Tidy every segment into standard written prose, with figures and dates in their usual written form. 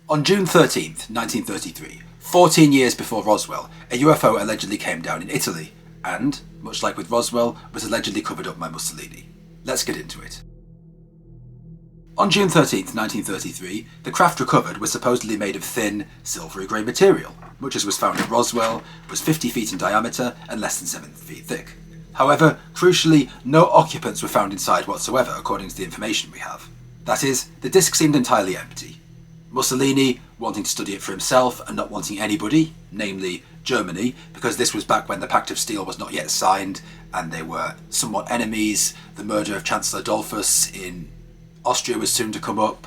On June 13th, 1933, 14 years before Roswell, a UFO allegedly came down in Italy and, much like with Roswell, was allegedly covered up by Mussolini. Let's get into it. On June 13th, 1933, the craft recovered was supposedly made of thin, silvery grey material, much as was found at Roswell, was 50 feet in diameter and less than 7 feet thick. However, crucially, no occupants were found inside whatsoever according to the information we have. That is, the disc seemed entirely empty. Mussolini, wanting to study it for himself and not wanting anybody, namely Germany, because this was back when the Pact of Steel was not yet signed and they were somewhat enemies, the murder of Chancellor Dollfuss in Austria was soon to come up.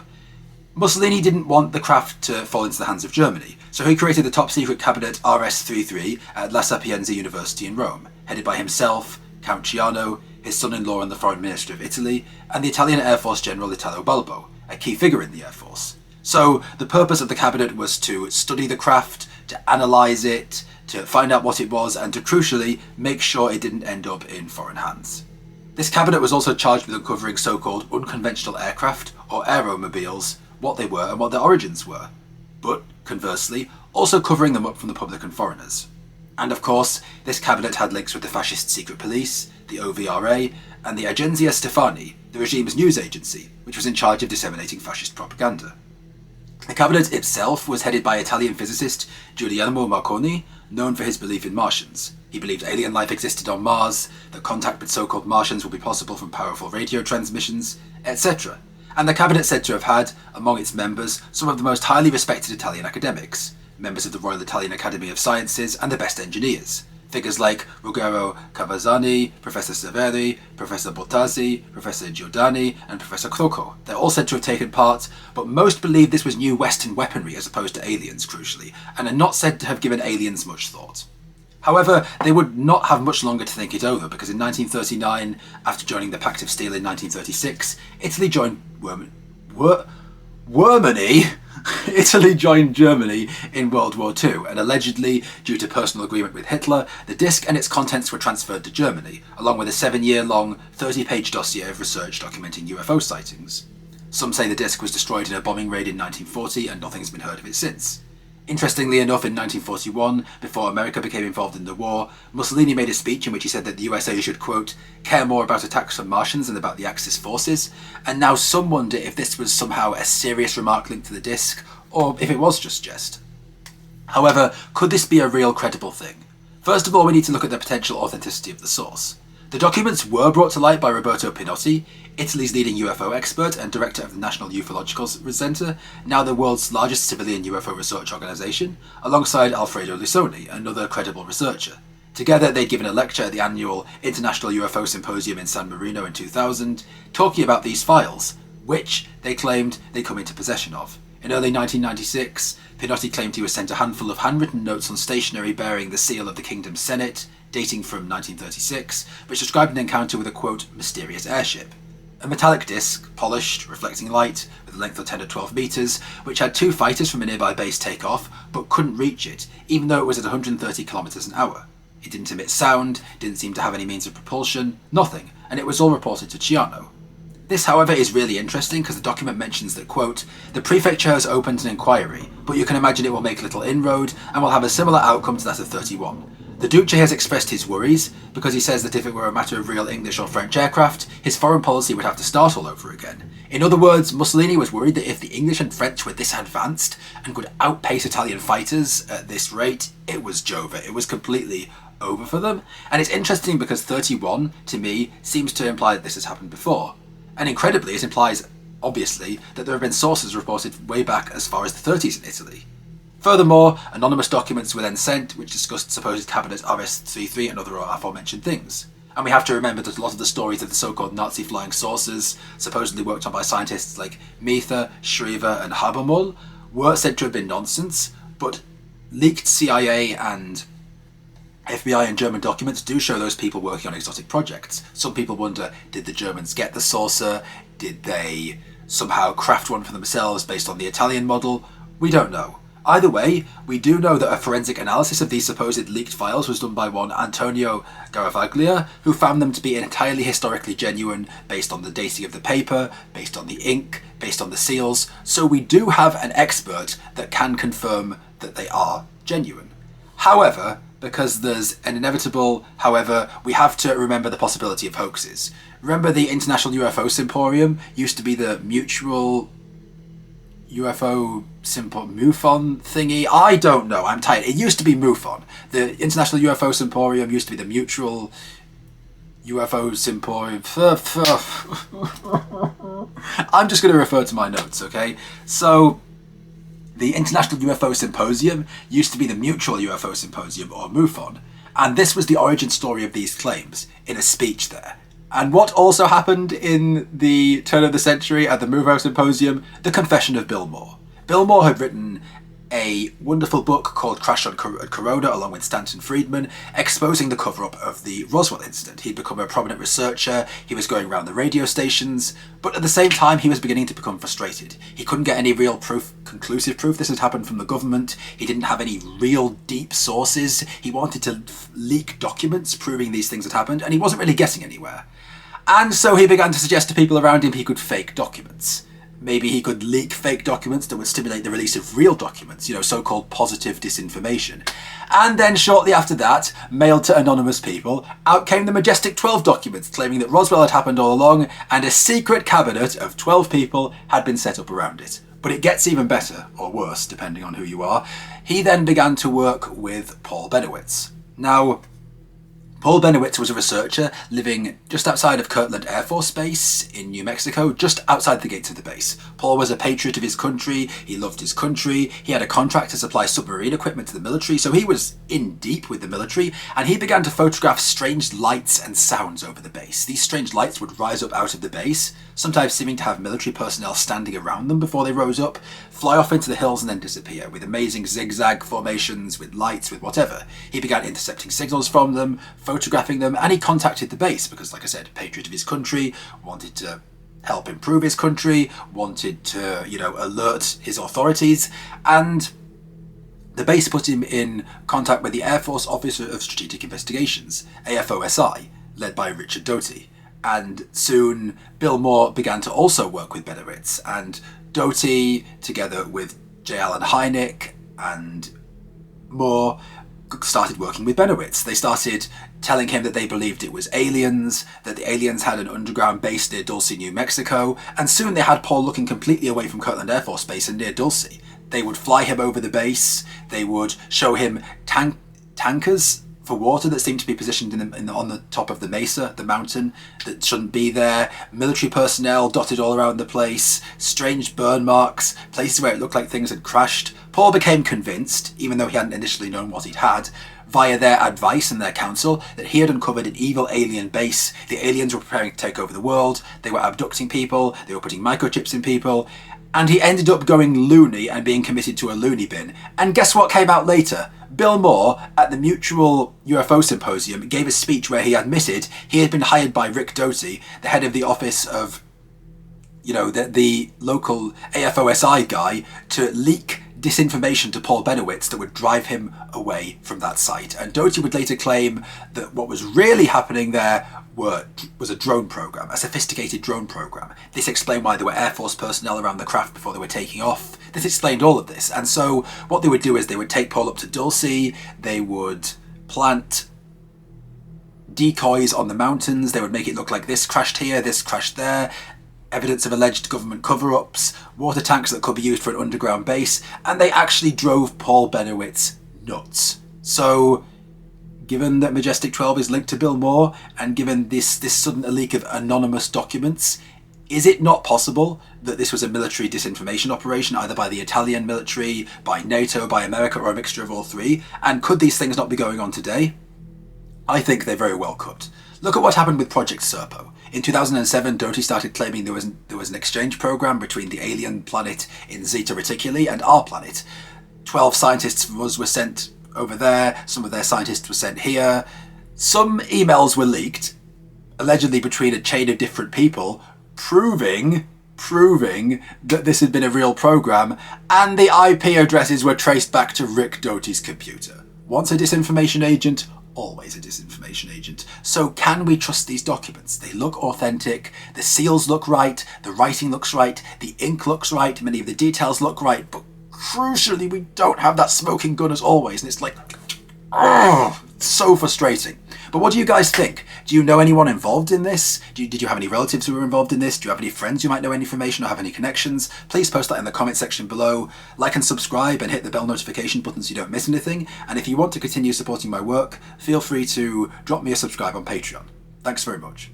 Mussolini didn't want the craft to fall into the hands of Germany, so he created the top-secret cabinet RS-33 at La Sapienza University in Rome, headed by himself, Count Ciano, his son-in-law and the foreign minister of Italy, and the Italian Air Force General Italo Balbo, a key figure in the Air Force. So the purpose of the cabinet was to study the craft, to analyse it, to find out what it was, and to crucially make sure it didn't end up in foreign hands. This cabinet was also charged with uncovering so-called unconventional aircraft, or aeromobiles, what they were and what their origins were, but, conversely, also covering them up from the public and foreigners. And of course, this cabinet had links with the fascist secret police, the OVRA, and the Agenzia Stefani, the regime's news agency, which was in charge of disseminating fascist propaganda. The cabinet itself was headed by Italian physicist Giuliano Marconi, known for his belief in Martians. He believed alien life existed on Mars, that contact with so-called Martians would be possible from powerful radio transmissions, etc. And the cabinet said to have had, among its members, some of the most highly respected Italian academics, members of the Royal Italian Academy of Sciences and the best engineers. Figures like Ruggero Cavazzani, Professor Severi, Professor Bottazzi, Professor Giordani, and Professor Crocco. They're all said to have taken part, but most believe this was new Western weaponry as opposed to aliens, crucially, and are not said to have given aliens much thought. However, they would not have much longer to think it over, because in 1939, after joining the Pact of Steel in 1936, Italy joined Italy joined Germany in World War II, and allegedly, due to personal agreement with Hitler, the disc and its contents were transferred to Germany, along with a 7-year-long, 30-page dossier of research documenting UFO sightings. Some say the disc was destroyed in a bombing raid in 1940, and nothing's been heard of it since. Interestingly enough, in 1941, before America became involved in the war, Mussolini made a speech in which he said that the USA should, quote, care more about attacks from Martians than about the Axis forces, and now some wonder if this was somehow a serious remark linked to the disc, or if it was just jest. However, could this be a real credible thing? First of all, we need to look at the potential authenticity of the source. The documents were brought to light by Roberto Pinotti, Italy's leading UFO expert and director of the National Ufological Center, now the world's largest civilian UFO research organisation, alongside Alfredo Lusoni, another credible researcher. Together, they'd given a lecture at the annual International UFO Symposium in San Marino in 2000, talking about these files, which, they claimed, they'd come into possession of. In early 1996, Pinotti claimed he was sent a handful of handwritten notes on stationery bearing the seal of the Kingdom's Senate, dating from 1936, which described an encounter with a, quote, mysterious airship. A metallic disc, polished, reflecting light, with a length of 10 to 12 metres, which had 2 fighters from a nearby base take off, but couldn't reach it, even though it was at 130 kilometres an hour. It didn't emit sound, didn't seem to have any means of propulsion, nothing, and it was all reported to Ciano. This, however, is really interesting because the document mentions that, quote, the prefecture has opened an inquiry, but you can imagine it will make little inroad and will have a similar outcome to that of 31. The Duce has expressed his worries, because he says that if it were a matter of real English or French aircraft, his foreign policy would have to start all over again. In other words, Mussolini was worried that if the English and French were this advanced and could outpace Italian fighters at this rate, it was Jova. It was completely over for them. And it's interesting because 31, to me, seems to imply that this has happened before. And incredibly, it implies, obviously, that there have been sources reported way back as far as the 30s in Italy. Furthermore, anonymous documents were then sent which discussed supposed cabinet RS-33 and other aforementioned things. And we have to remember that a lot of the stories of the so-called Nazi flying saucers, supposedly worked on by scientists like Mather, Shriver and Habermull, were said to have been nonsense, but leaked CIA and FBI and German documents do show those people working on exotic projects. Some people wonder, did the Germans get the saucer? Did they somehow craft one for themselves based on the Italian model? We don't know. Either way, we do know that a forensic analysis of these supposed leaked files was done by one Antonio Garavaglia, who found them to be entirely historically genuine based on the dating of the paper, based on the ink, based on the seals. So we do have an expert that can confirm that they are genuine. However, because there's an inevitable however, we have to remember the possibility of hoaxes. Remember the International UFO Symposium used to be the Mutual UFO MUFON thingy? I don't know, I'm tired. It used to be MUFON. The International UFO Symposium used to be the Mutual UFO Symposium. I'm just going to refer to my notes, okay? So, the International UFO Symposium used to be the Mutual UFO Symposium, or MUFON, and this was the origin story of these claims, in a speech there. And what also happened in the turn of the century at the MUFO Symposium? The Confession of Bill Moore. Bill Moore had written a wonderful book called Crash on Corona, along with Stanton Friedman, exposing the cover-up of the Roswell incident. He'd become a prominent researcher, he was going around the radio stations, but at the same time he was beginning to become frustrated. He couldn't get any real proof, conclusive proof this had happened from the government, he didn't have any real deep sources, he wanted to leak documents proving these things had happened, and he wasn't really getting anywhere. And so he began to suggest to people around him he could fake documents. Maybe he could leak fake documents that would stimulate the release of real documents, so-called positive disinformation. And then shortly after that, mailed to anonymous people, out came the Majestic 12 documents claiming that Roswell had happened all along and a secret cabinet of 12 people had been set up around it. But it gets even better, or worse, depending on who you are. He then began to work with Paul Bennewitz. Now, Paul Bennewitz was a researcher living just outside of Kirtland Air Force Base in New Mexico, just outside the gates of the base. Paul was a patriot of his country, he loved his country, he had a contract to supply submarine equipment to the military, so he was in deep with the military, and he began to photograph strange lights and sounds over the base. These strange lights would rise up out of the base, sometimes seeming to have military personnel standing around them before they rose up, fly off into the hills and then disappear, with amazing zigzag formations, with lights, with whatever. He began intercepting signals from them, photographing them, and he contacted the base because, like I said, patriot of his country, wanted to help improve his country, wanted to, alert his authorities, and the base put him in contact with the Air Force Officer of Strategic Investigations, AFOSI, led by Richard Doty. And soon Bill Moore began to also work with Bennewitz, and Doty, together with J. Allen Hynek and Moore, started working with Bennewitz. They started telling him that they believed it was aliens, that the aliens had an underground base near Dulce, New Mexico, and soon they had Paul looking completely away from Kirtland Air Force Base and near Dulce. They would fly him over the base, they would show him tankers for water that seemed to be positioned on the top of the mesa, the mountain, that shouldn't be there, military personnel dotted all around the place, strange burn marks, places where it looked like things had crashed. Paul became convinced, even though he hadn't initially known what he'd had, via their advice and their counsel, that he had uncovered an evil alien base. The aliens were preparing to take over the world, they were abducting people, they were putting microchips in people, and he ended up going loony and being committed to a loony bin. And guess what came out later? Bill Moore, at the Mutual UFO Symposium, gave a speech where he admitted he had been hired by Rick Doty, the head of the office of, the local AFOSI guy, to leak disinformation to Paul Bennewitz that would drive him away from that site. And Doty would later claim that what was really happening there was a drone program, a sophisticated drone program. This explained why there were Air Force personnel around the craft before they were taking off. This explained all of this. And so what they would do is they would take Paul up to Dulce, they would plant decoys on the mountains, they would make it look like this crashed here, this crashed there, evidence of alleged government cover-ups, water tanks that could be used for an underground base, and they actually drove Paul Bennewitz nuts. So, given that Majestic 12 is linked to Bill Moore, and given this sudden leak of anonymous documents, is it not possible that this was a military disinformation operation, either by the Italian military, by NATO, by America, or a mixture of all three? And could these things not be going on today? I think they very well could. Look at what happened with Project Serpo. In 2007, Doty started claiming there was an exchange program between the alien planet in Zeta Reticuli and our planet. 12 scientists from us were sent over there, some of their scientists were sent here. Some emails were leaked, allegedly between a chain of different people, proving proving that this had been a real program, and the IP addresses were traced back to Rick Doty's computer. Once a disinformation agent, always a disinformation agent. So can we trust these documents? They look authentic, the seals look right, the writing looks right, the ink looks right, many of the details look right, but crucially we don't have that smoking gun as always, and it's like, oh, so frustrating. But what do you guys think? Do you know anyone involved in this? Did you have any relatives who were involved in this? Do you have any friends who might know any information or have any connections? Please post that in the comment section below. Like and subscribe and hit the bell notification button so you don't miss anything. And if you want to continue supporting my work, feel free to drop me a subscribe on Patreon. Thanks very much.